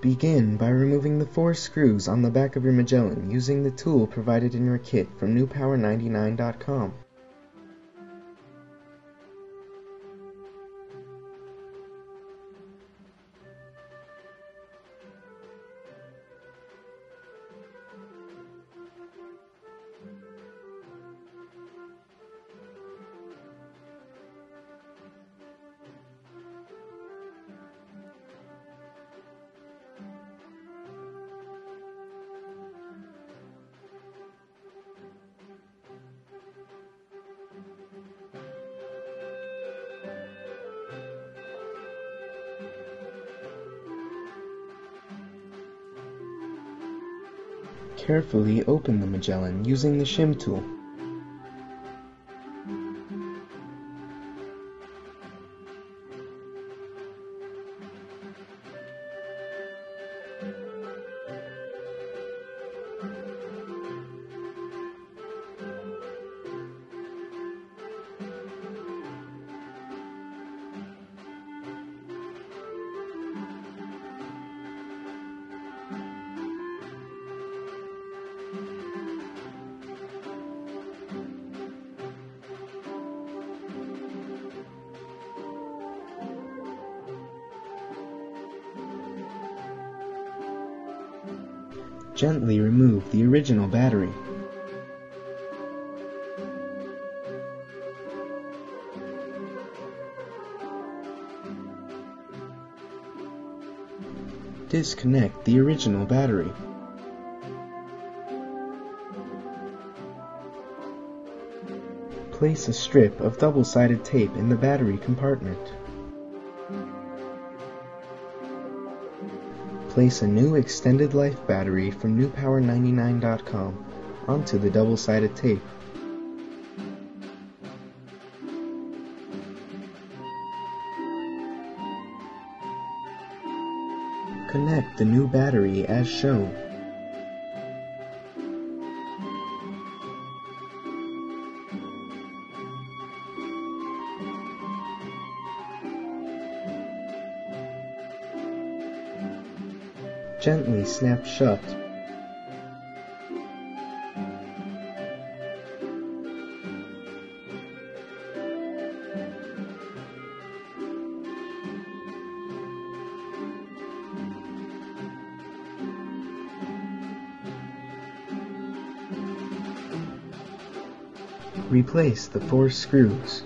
Begin by removing the 4 screws on the back of your Magellan using the tool provided in your kit from newpower99.com. Carefully open the Magellan using the shim tool. Gently remove the original battery. Disconnect the original battery. Place a strip of double-sided tape in the battery compartment. Place a new extended life battery from newpower99.com onto the double-sided tape. Connect the new battery as shown. Gently snap shut. Replace the 4 screws.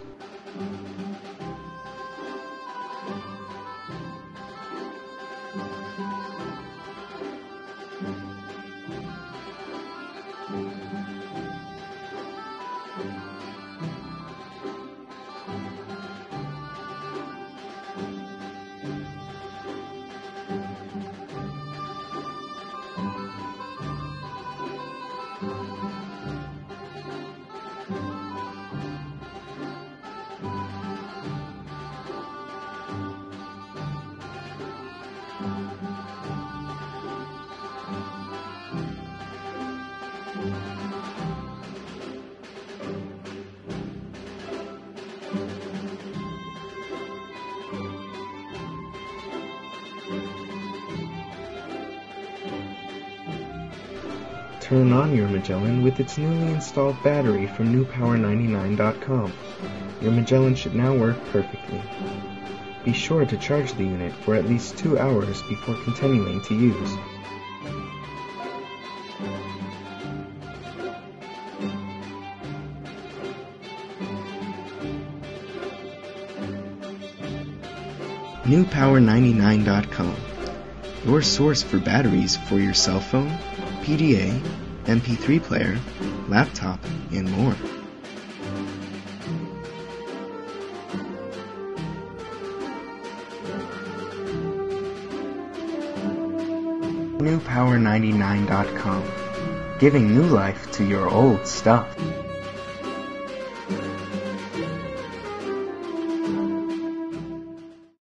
Turn on your Magellan with its newly installed battery from newpower99.com. Your Magellan should now work perfectly. Be sure to charge the unit for at least 2 hours before continuing to use. newpower99.com, your source for batteries for your cell phone, PDA, MP3 player, laptop, and more. newpower99.com, giving new life to your old stuff.